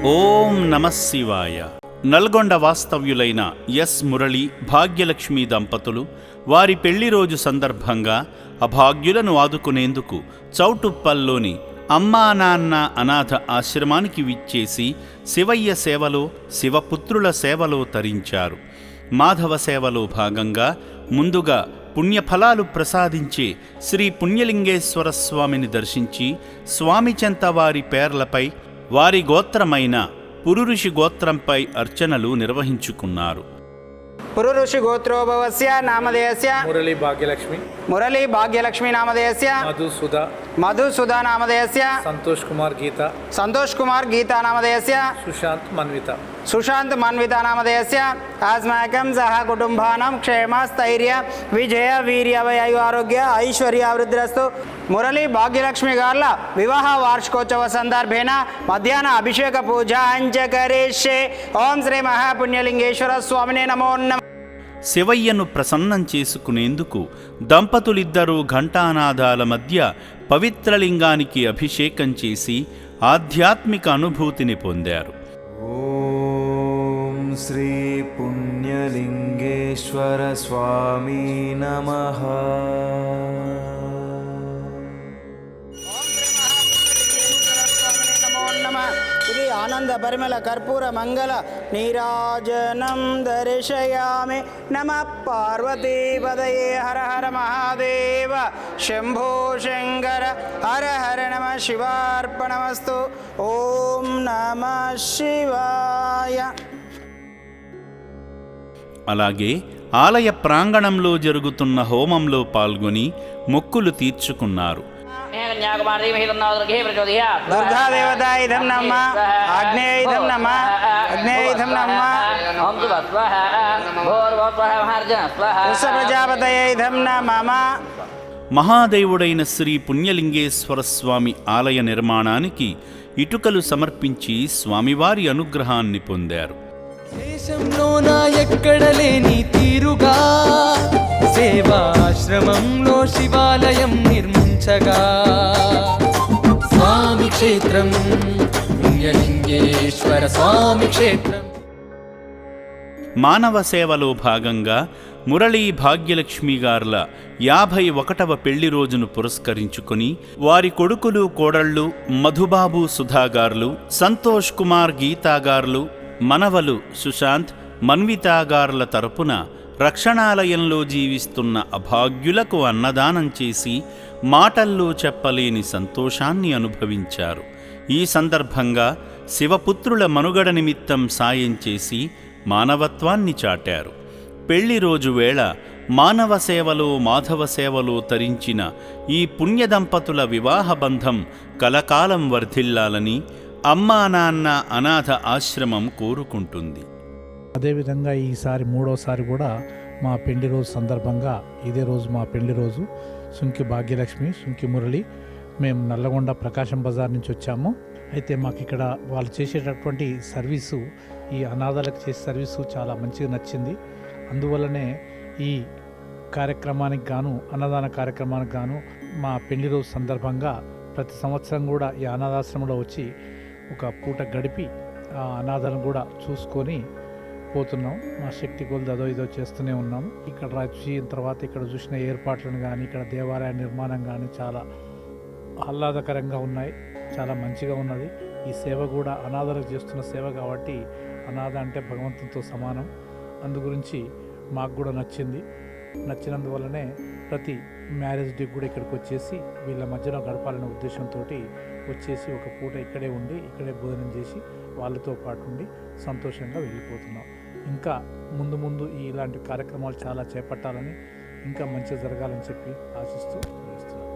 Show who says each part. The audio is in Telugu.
Speaker 1: ఓం నమః శివాయ. నల్గొండ వాస్తవ్యులైన ఎస్ మురళి భాగ్యలక్ష్మి దంపతులు వారి పెళ్లి రోజు సందర్భంగా అభాగ్యులను ఆదుకునేందుకు చౌటుప్పల్లోని అమ్మా నాన్న అనాథ ఆశ్రమానికి విచ్చేసి శివయ్య సేవలో శివపుత్రుల సేవలో తరించారు. మాధవ సేవలో భాగంగా ముందుగా పుణ్యఫలాలు ప్రసాదించే శ్రీ పుణ్యలింగేశ్వర స్వామిని దర్శించి స్వామి చెంత వారి పేర్లపై వారి గోత్రమైన పురుఋషి గోత్రంపై అర్చనలు నిర్వహించుకున్నారు.
Speaker 2: పురుఋషి గోత్రోభవస్య నామధేయస్య మురళీ భాగ్యలక్ష్మి నామధేయస్య మధుసుధా నామధేయస్య సంతోష్ కుమార్ గీతా నామధేయస్య సుశాంత్ మన్విత నామధేయస్య अस्माकं सह कुटुंबानां क्षेम स्थैर्य विजय वीर्य वयु आरोग्य ऐश्वर्यावृद्धिरस्तु. మురళీ భాగ్యలక్ష్మి గార్ల వివాహ వార్షికోత్సవ సందర్భేన మధ్యాహ్న అభిషేక పూజ అంచకరిష్యే. ఓం శ్రీ మహాపుణ్యలింగేశ్వర స్వామినే నమో నమః.
Speaker 1: శివయ్యను ప్రసన్నం చేసుకునేందుకు దంపతులిద్దరూ ఘంటానాదాల మధ్య పవిత్రలింగానికి అభిషేకం చేసి ఆధ్యాత్మిక అనుభూతిని పొందారు.
Speaker 3: ఓం శ్రీ పుణ్యలింగేశ్వర స్వామి నమః.
Speaker 2: ఇది ఆనంద పరిమళ కర్పూర మంగళ నీరాజనం దర్శయామి. నమ పార్వతీపదయే హర హర మహాదేవ శంభో శంకర హర హర నమ శివార్పణమస్తు. ఓం నమ శివాయ.
Speaker 1: అలాగే ఆలయ ప్రాంగణంలో జరుగుతున్న హోమంలో పాల్గొని మొక్కులు తీర్చుకున్నారు.
Speaker 2: దుర్గాదేవతాయిధం నమ ఆగ్నేయైధం నమ అగ్నేయైధం నమ ప్రజాపతయైధం నమ.
Speaker 1: మహాదేవుడైన శ్రీ పుణ్యలింగేశ్వర స్వామి ఆలయ నిర్మాణానికి ఇటుకలు సమర్పించి స్వామివారి అనుగ్రహాన్ని పొందారు.
Speaker 4: దేశంలోన ఎక్కడ లేని తీరుగా సేవాశ్రమంలో శివాలయం నిర్మించగా స్వామి క్షేత్రం పుణ్యలింగేశ్వర స్వామి క్షేత్రం.
Speaker 1: మానవ సేవలో భాగంగా మురళీ భాగ్యలక్ష్మి గార్ల 51వ పెళ్లి రోజును పురస్కరించుకుని వారి కొడుకులు కోడళ్ళు మధుబాబు సుధాగార్లు, సంతోష్ కుమార్ గీతాగార్లు, మనవలు సుశాంత్ మన్వితాగార్ల తరపున రక్షణాలయంలో జీవిస్తున్న అభాగ్యులకు అన్నదానం చేసి మాటల్లో చెప్పలేని సంతోషాన్ని అనుభవించారు. ఈ సందర్భంగా శివపుత్రుల మనుగడ నిమిత్తం సాయం చేసి మానవత్వాన్ని చాటారు. పెళ్లి రోజు వేళ మానవ సేవలో మాధవ సేవలో తరించిన ఈ పుణ్యదంపతుల వివాహ బంధం కలకాలం వర్ధిల్లాలని అమ్మా నాన్న అనాథ ఆశ్రమం కోరుకుంటుంది.
Speaker 5: అదేవిధంగా ఈసారి మూడోసారి కూడా మా పెళ్లి రోజు సందర్భంగా ఇదే రోజు మా పెళ్లి రోజు సుంకి భాగ్యలక్ష్మి సుంకి మురళి మేము నల్లగొండ ప్రకాశం బజార్ నుంచి వచ్చాము. అయితే మాకు ఇక్కడ వాళ్ళు చేసేటటువంటి సర్వీసు ఈ అనాథాలకు చేసే సర్వీసు చాలా మంచిగా నచ్చింది. అందువల్లనే ఈ కార్యక్రమానికి గాను అన్నదాన కార్యక్రమానికి గాను మా పెళ్లి రోజు సందర్భంగా ప్రతి సంవత్సరం కూడా ఈ అనాథాశ్రమంలో వచ్చి ఒక పూట గడిపి ఆ అనాథలను కూడా చూసుకొని పోతున్నాం. మా శక్తి కొలది అదో ఇదో చేస్తూనే ఉన్నాం. ఇక్కడ వచ్చిన తర్వాత ఇక్కడ చూసిన ఏర్పాట్లను కానీ ఇక్కడ దేవాలయ నిర్మాణం కానీ చాలా ఆహ్లాదకరంగా ఉన్నాయి, చాలా మంచిగా ఉన్నది. ఈ సేవ కూడా అనాథలకు చేస్తున్న సేవ కాబట్టి అనాథ అంటే భగవంతునితో సమానం. అందు గురించి మాకు కూడా నచ్చినందువల్లనే ప్రతి మ్యారేజ్ డే కూడా ఇక్కడికి వచ్చేసి వీళ్ళ మధ్యలో గడపాలనే ఉద్దేశంతో వచ్చేసి ఒక పూట ఇక్కడే ఉండి ఇక్కడే భోజనం చేసి వాళ్ళతో పాటు ఉండి సంతోషంగా వెళ్ళిపోతున్నాం. ఇంకా ముందు ఇలాంటి కార్యక్రమాలు చాలా చేపట్టాలని ఇంకా మంచిగా జరగాలని చెప్పి ఆశిస్తూ చేస్తున్నాం.